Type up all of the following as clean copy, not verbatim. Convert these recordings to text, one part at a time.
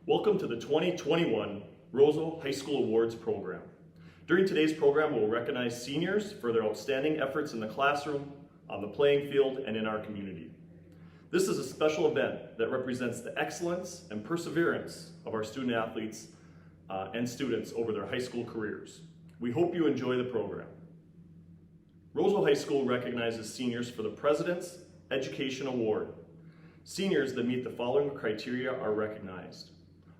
Welcome to the 2021 Roseau High School Awards program. During today's program, we'll recognize seniors for their outstanding efforts in the classroom, on the playing field, and in our community. This is a special event that represents the excellence and perseverance of our student athletes and students over their high school careers. We hope you enjoy the program. Roseau High School recognizes seniors for the President's Education Award. Seniors that meet the following criteria are recognized: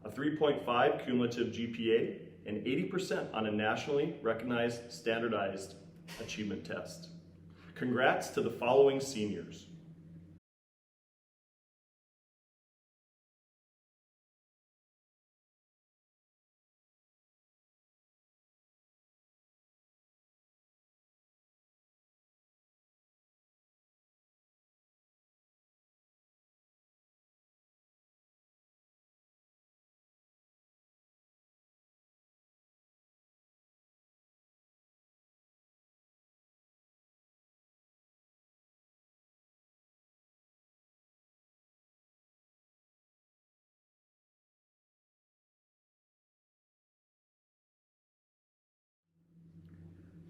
a 3.5 cumulative GPA and 80% on a nationally recognized standardized achievement test. Congrats to the following seniors.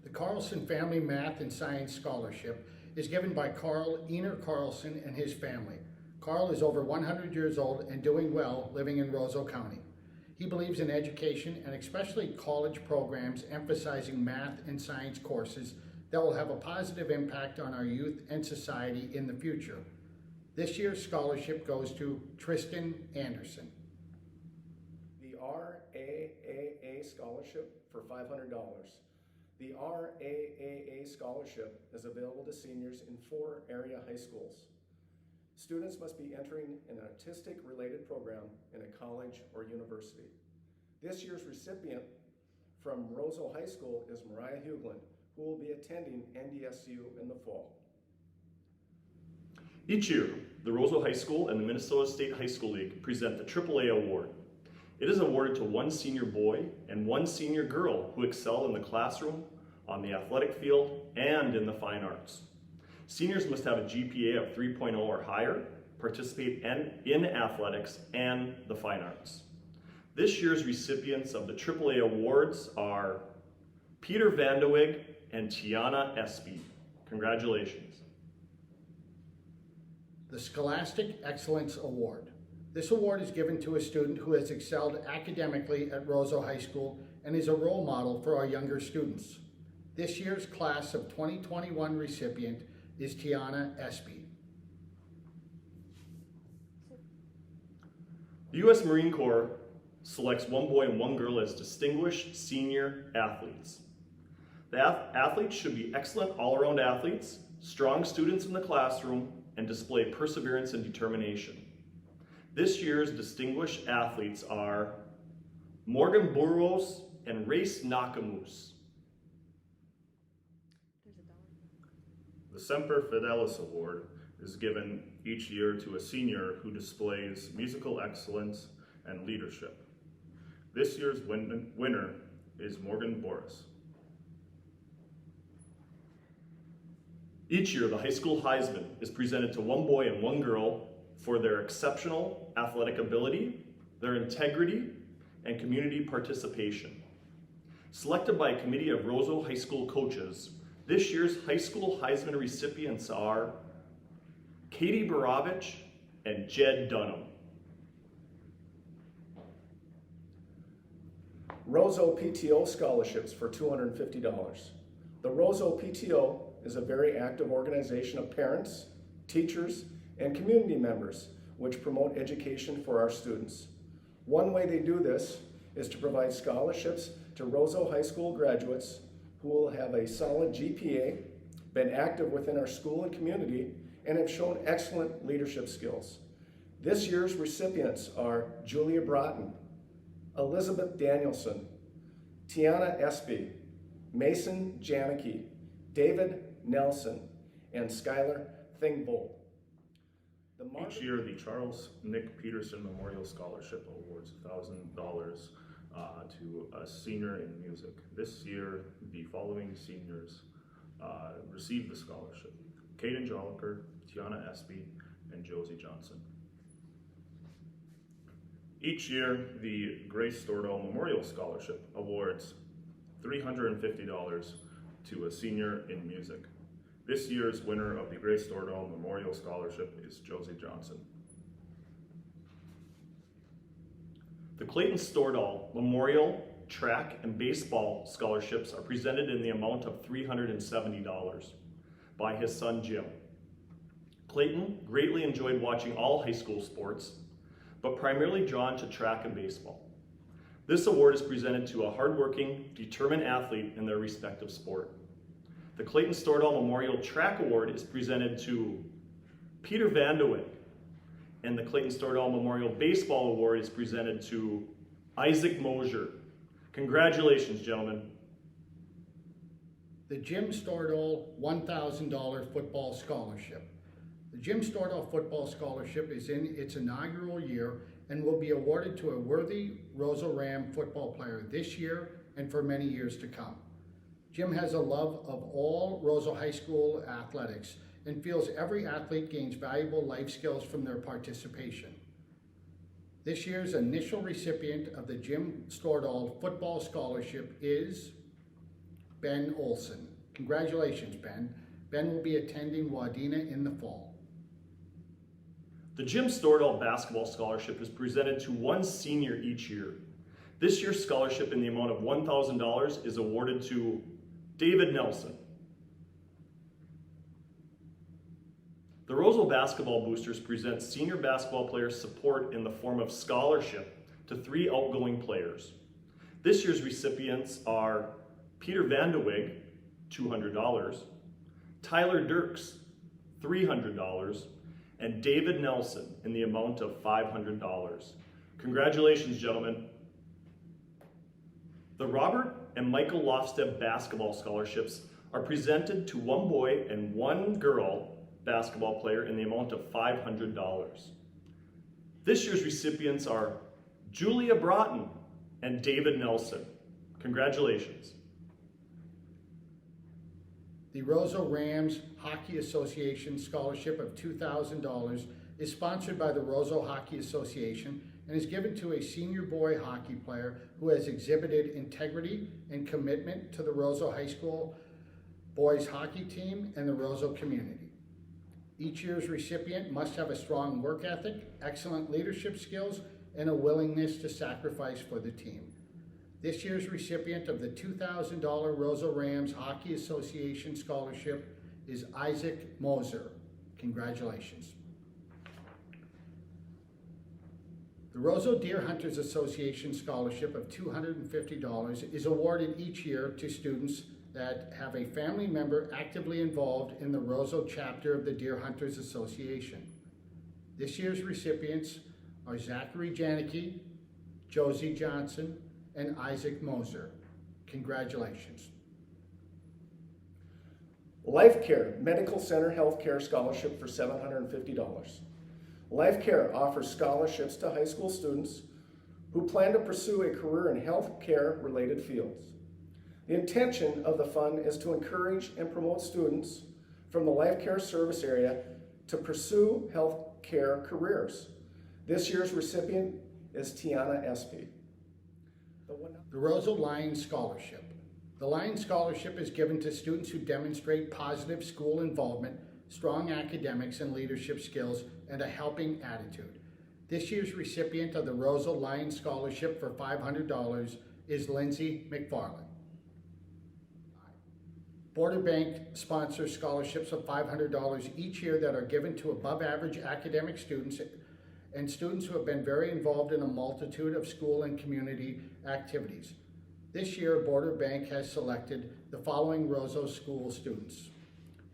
The Carlson Family Math and Science Scholarship is given by Carl Ener Carlson and his family. Carl is over 100 years old and doing well living in Roseau County. He believes in education and especially college programs emphasizing math and science courses that will have a positive impact on our youth and society in the future. This year's scholarship goes to Tristan Anderson. The RAA Scholarship for $500. The RAA Scholarship is available to seniors in 4 area high schools. Students must be entering an artistic-related program in a college or university. This year's recipient from Roseau High School is Marian, who will be attending NDSU in the fall. Each year, the Roseau High School and the Minnesota State High School League present the AAA Award. It is awarded to one senior boy and one senior girl who excel in the classroom, on the athletic field, and in the fine arts. Seniors must have a GPA of 3.0 or higher, participate in athletics and the fine arts. This year's recipients of the AAA awards are Peter Vandeweghe and Tiana Espy. Congratulations. The Scholastic Excellence Award. This award is given to a student who has excelled academically at Roseau High School and is a role model for our younger students. This year's class of 2021 recipient is Tiana Espy. The U.S. Marine Corps selects one boy and one girl as distinguished senior athletes. The athletes should be excellent all-around athletes, strong students in the classroom, and display perseverance and determination. This year's distinguished athletes are Morgan Burros and Race Nakamus. The Semper Fidelis Award is given each year to a senior who displays musical excellence and leadership. This year's winner is Morgan Boris. Each year, the high school Heisman is presented to one boy and one girl for their exceptional athletic ability, their integrity, and community participation. Selected by a committee of Roseau High School coaches, this year's high school Heisman recipients are Katie Barovich and Jed Dunham. Roseau PTO Scholarships for $250. The Roseau PTO is a very active organization of parents, teachers, and community members which promote education for our students. One way they do this is to provide scholarships to Roseau High School graduates who will have a solid GPA, been active within our school and community, and have shown excellent leadership skills. This year's recipients are Julia Broughton, Elizabeth Danielson, Tiana Espy, Mason Janicki, David Nelson, and Skylar Thingvold. Each year, the Charles Nick Peterson Memorial Scholarship awards $1,000 to a senior in music. This year, the following seniors received the scholarship: Caden Jolliker, Tiana Espy, and Josie Johnson. Each year, the Gracestordal Memorial Scholarship awards $350 to a senior in music. This year's winner of the Gracestordal Memorial Scholarship is Josie Johnson. The Clayton Stortle Memorial Track and Baseball Scholarships are presented in the amount of $370 by his son Jim. Clayton greatly enjoyed watching all high school sports, but primarily drawn to track and baseball. This award is presented to a hardworking, determined athlete in their respective sport. The Clayton Stortle Memorial Track Award is presented to Peter Vandewick, and the Clayton Stortle Memorial Baseball Award is presented to Isaac Mosier. Congratulations, gentlemen. The Jimstordal $1,000 Football Scholarship. The Jimstordal Football Scholarship is in its inaugural year and will be awarded to a worthy Rosa Ram football player this year and for many years to come. Jim has a love of all Rosa High School athletics and feels every athlete gains valuable life skills from their participation. This year's initial recipient of the Jimstordal Football Scholarship is Ben Olson. Congratulations, Ben. Ben will be attending Wadena in the fall. The Jimstordal Basketball Scholarship is presented to one senior each year. This year's scholarship in the amount of $1,000 is awarded to David Nelson. The Rosell Basketball Boosters present senior basketball players support in the form of scholarship to 3 outgoing players. This year's recipients are Peter Vandewig, $200, Tyler Dirks, $300, and David Nelson in the amount of $500. Congratulations, gentlemen. The Robert and Michael Loftstep Basketball Scholarships are presented to one boy and one girl basketball player in the amount of $500. This year's recipients are Julia Broughton and David Nelson. Congratulations. The Rosa Rams Hockey Association Scholarship of $2,000 is sponsored by the Roseau Hockey Association and is given to a senior boy hockey player who has exhibited integrity and commitment to the Roseau High School boys hockey team and the Roseau community. Each year's recipient must have a strong work ethic, excellent leadership skills, and a willingness to sacrifice for the team. This year's recipient of the $2,000 Rosa Rams Hockey Association Scholarship is Isaac Moser. Congratulations. The Roseau Deer Hunters Association Scholarship of $250 is awarded each year to students that have a family member actively involved in the Roseau chapter of the Deer Hunters Association. This year's recipients are Zachary Janicki, Josie Johnson, and Isaac Moser. Congratulations. Life Care Medical Center Healthcare Scholarship for $750. Life Care offers scholarships to high school students who plan to pursue a career in healthcare related fields. The intention of the fund is to encourage and promote students from the Life Care service area to pursue healthcare careers. This year's recipient is Tiana Espy. The Rosa Lions Scholarship. The Lions Scholarship is given to students who demonstrate positive school involvement, strong academics and leadership skills, and a helping attitude. This year's recipient of the Rosa Lions Scholarship for $500 is Lindsay McFarland. Border Bank sponsors scholarships of $500 each year that are given to above average academic students and students who have been very involved in a multitude of school and community activities. This year, Border Bank has selected the following Roseau School students: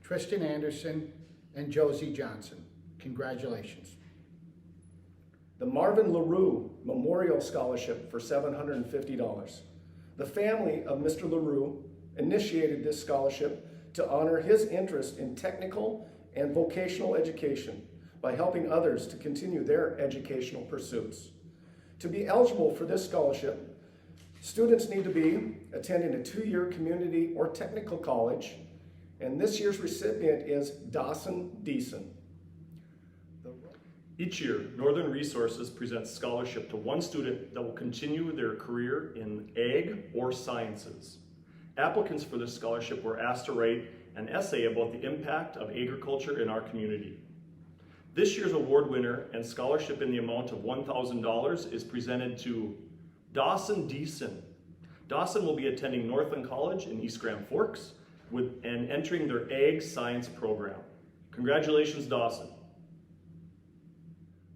Tristan Anderson and Josie Johnson. Congratulations. The Marvin Leroux Memorial Scholarship for $750. The family of Mr. Leroux initiated this scholarship to honor his interest in technical and vocational education by helping others to continue their educational pursuits. To be eligible for this scholarship, students need to be attending a 2-year community or technical college, and this year's recipient is Dawson Deason. Each year, Northern Resources presents scholarship to one student that will continue their career in ag or sciences. Applicants for this scholarship were asked to write an essay about the impact of agriculture in our community. This year's award winner and scholarship in the amount of $1,000 is presented to Dawson Deason. Dawson will be attending Northland College in East Grand Forks and entering their ag science program. Congratulations, Dawson.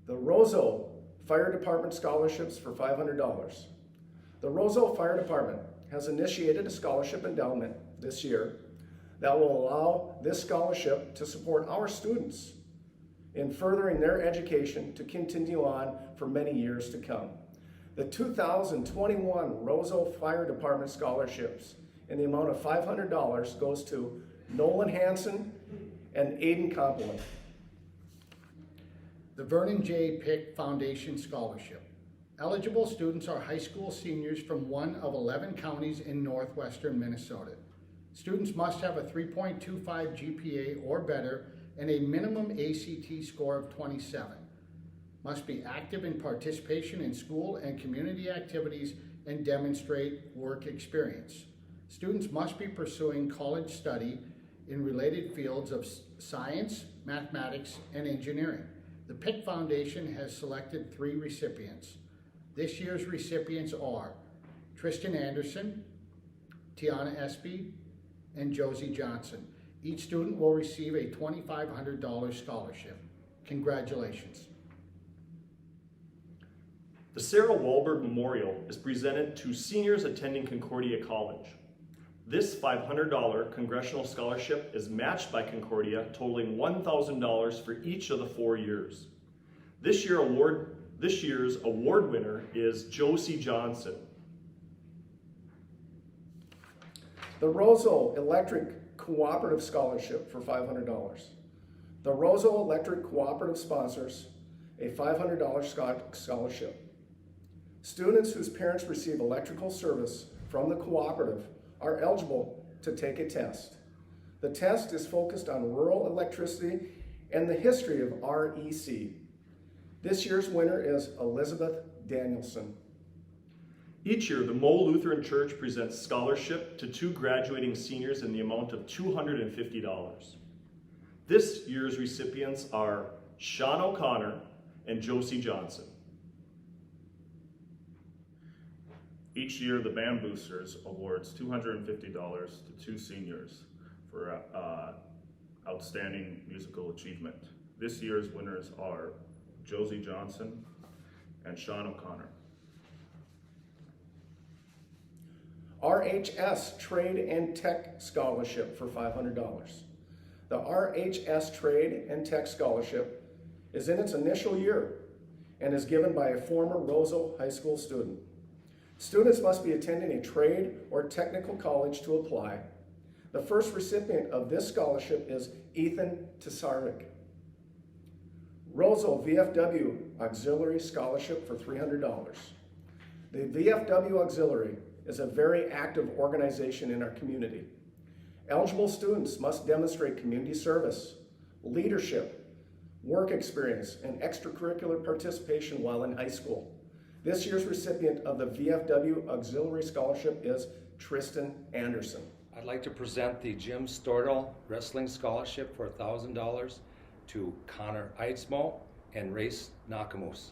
The Roseau Fire Department Scholarships for $500. The Roseau Fire Department has initiated a scholarship endowment this year that will allow this scholarship to support our students in furthering their education to continue on for many years to come. The 2021 Roseau Fire Department Scholarships in the amount of $500 goes to Nolan Hansen and Aiden Compliment. The Vernon J. Pick Foundation Scholarship. Eligible students are high school seniors from one of 11 counties in northwestern Minnesota. Students must have a 3.25 GPA or better and a minimum ACT score of 27. Must be active in participation in school and community activities and demonstrate work experience. Students must be pursuing college study in related fields of science, mathematics, and engineering. The Pitt Foundation has selected 3 recipients. This year's recipients are Tristan Anderson, Tiana Espy, and Josie Johnson. Each student will receive a $2,500 scholarship. Congratulations. The Sarah Wahlberg Memorial is presented to seniors attending Concordia College. This $500 congressional scholarship is matched by Concordia, totaling $1,000 for each of the 4 years. This year's award winner is Josie Johnson. The Roseau Electric Cooperative Scholarship for $500. The Roseau Electric Cooperative sponsors a $500 scholarship. Students whose parents receive electrical service from the cooperative are eligible to take a test. The test is focused on rural electricity and the history of REC. This year's winner is Elizabeth Danielson. Each year, the Mo Lutheran Church presents scholarship to 2 graduating seniors in the amount of $250. This year's recipients are Sean O'Connor and Josie Johnson. Each year, the Band Boosters awards $250 to 2 seniors for outstanding musical achievement. This year's winners are Josie Johnson and Sean O'Connor. RHS Trade and Tech Scholarship for $500. The RHS Trade and Tech Scholarship is in its initial year and is given by a former Roseau High School student. Students must be attending a trade or technical college to apply. The first recipient of this scholarship is Ethan Tesarik. Rosell VFW Auxiliary Scholarship for $300. The VFW Auxiliary is a very active organization in our community. Eligible students must demonstrate community service, leadership, work experience, and extracurricular participation while in high school. This year's recipient of the VFW Auxiliary Scholarship is Tristan Anderson. I'd like to present the Jimstordal Wrestling Scholarship for $1,000 to Connor Eidsmo and Race Nakamus.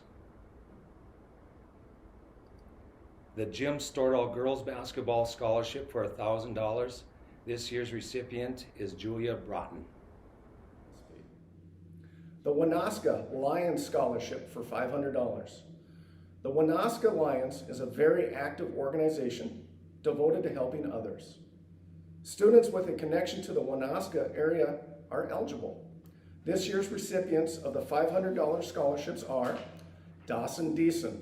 The Jimstordal Girls Basketball Scholarship for $1,000. This year's recipient is Julia Broughton. The Wanaska Lions Scholarship for $500. The Wanaska Lions is a very active organization devoted to helping others. Students with a connection to the Wanaska area are eligible. This year's recipients of the $500 scholarships are Dawson Deason,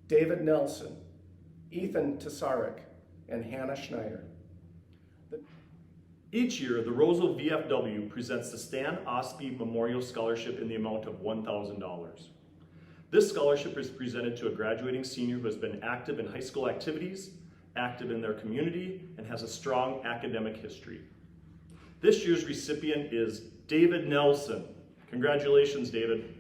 David Nelson, Ethan Tesarik, and Hannah Schneider. Each year, the Rosell VFW presents the Stan Osby Memorial Scholarship in the amount of $1,000. This scholarship is presented to a graduating senior who has been active in high school activities, active in their community, and has a strong academic history. This year's recipient is David Nelson. Congratulations, David.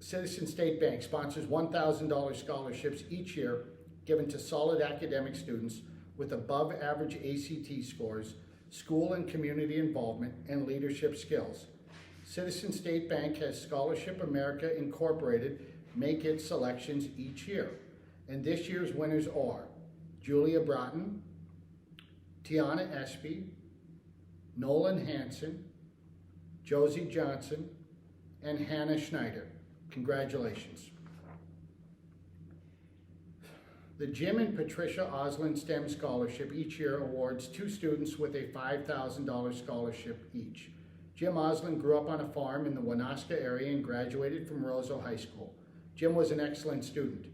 Citizen State Bank sponsors $1,000 scholarships each year given to solid academic students with above average ACT scores, school and community involvement, and leadership skills. Citizen State Bank has Scholarship America Incorporated make its selections each year. And this year's winners are Julia Broughton, Tiana Espy, Nolan Hansen, Josie Johnson, and Hannah Schneider. Congratulations. The Jim and Patricia Oslin STEM Scholarship each year awards 2 students with a $5,000 scholarship each. Jim Oslin grew up on a farm in the Wanaska area and graduated from Roseau High School. Jim was an excellent student.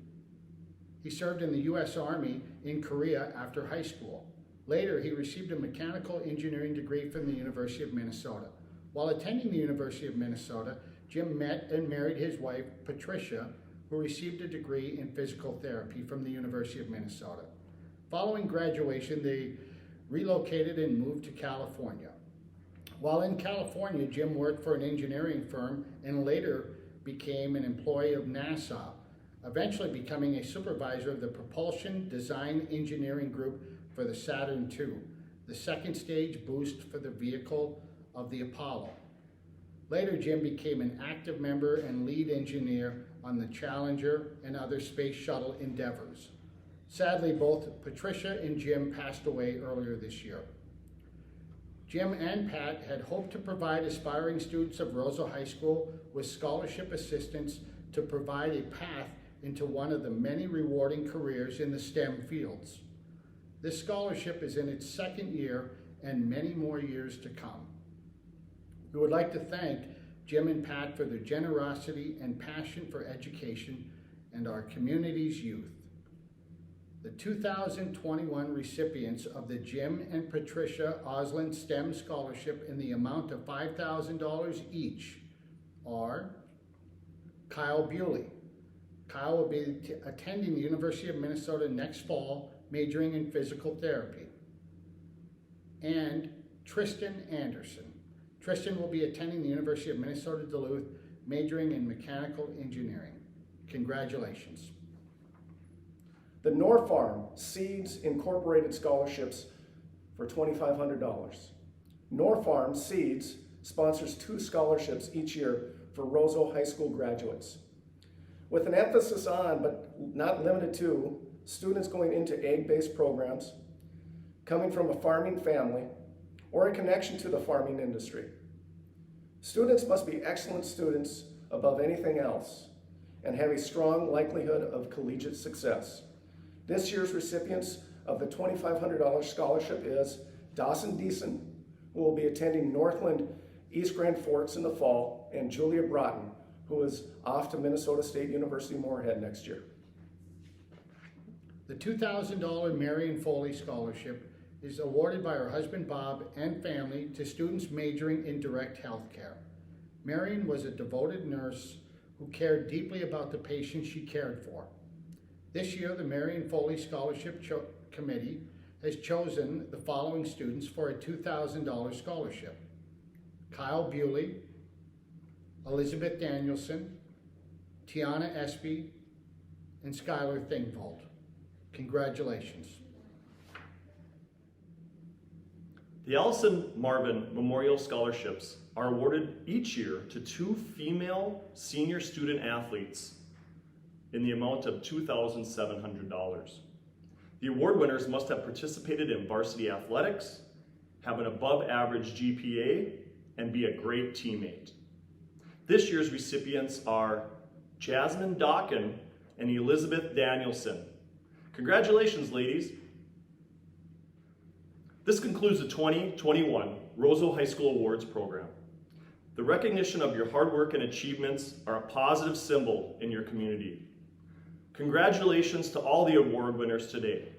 He served in the U.S. Army in Korea after high school. Later, he received a mechanical engineering degree from the University of Minnesota. While attending the University of Minnesota, Jim met and married his wife, Patricia, who received a degree in physical therapy from the University of Minnesota. Following graduation, they relocated and moved to California. While in California, Jim worked for an engineering firm and later became an employee of NASA, eventually becoming a supervisor of the Propulsion Design Engineering Group for the Saturn II, the second stage boost for the vehicle of the Apollo. Later, Jim became an active member and lead engineer on the Challenger and other space shuttle endeavors. Sadly, both Patricia and Jim passed away earlier this year. Jim and Pat had hoped to provide aspiring students of Roseau High School with scholarship assistance to provide a path into one of the many rewarding careers in the STEM fields. This scholarship is in its 2nd year and many more years to come. We would like to thank Jim and Pat for their generosity and passion for education and our community's youth. The 2021 recipients of the Jim and Patricia Oslin STEM Scholarship in the amount of $5,000 each are Kyle Bewley. Kyle will be attending the University of Minnesota next fall, majoring in physical therapy. And Tristan Anderson. Tristan will be attending the University of Minnesota Duluth, majoring in mechanical engineering. Congratulations. The Norfarm Seeds Incorporated Scholarships for $2,500. Norfarm Seeds sponsors 2 scholarships each year for Roseau High School graduates, with an emphasis on, but not limited to, students going into egg-based programs, coming from a farming family, or a connection to the farming industry. Students must be excellent students above anything else and have a strong likelihood of collegiate success. This year's recipients of the $2,500 scholarship is Dawson Deason, who will be attending Northland East Grand Forks in the fall, and Julia Broughton, who is off to Minnesota State University Moorhead next year. The $2,000 Marian Foley Scholarship is awarded by her husband Bob and family to students majoring in direct health care. Marian was a devoted nurse who cared deeply about the patients she cared for. This year, the Marian Foley Scholarship Committee has chosen the following students for a $2,000 scholarship: Kyle Bewley, Elizabeth Danielson, Tiana Espy, and Skylar Thingvold. Congratulations. The Allison Marvin Memorial Scholarships are awarded each year to 2 female senior student athletes in the amount of $2,700. The award winners must have participated in varsity athletics, have an above average GPA, and be a great teammate. This year's recipients are Jasmine Dawkin and Elizabeth Danielson. Congratulations, ladies. This concludes the 2021 Roseau High School Awards program. The recognition of your hard work and achievements are a positive symbol in your community. Congratulations to all the award winners today.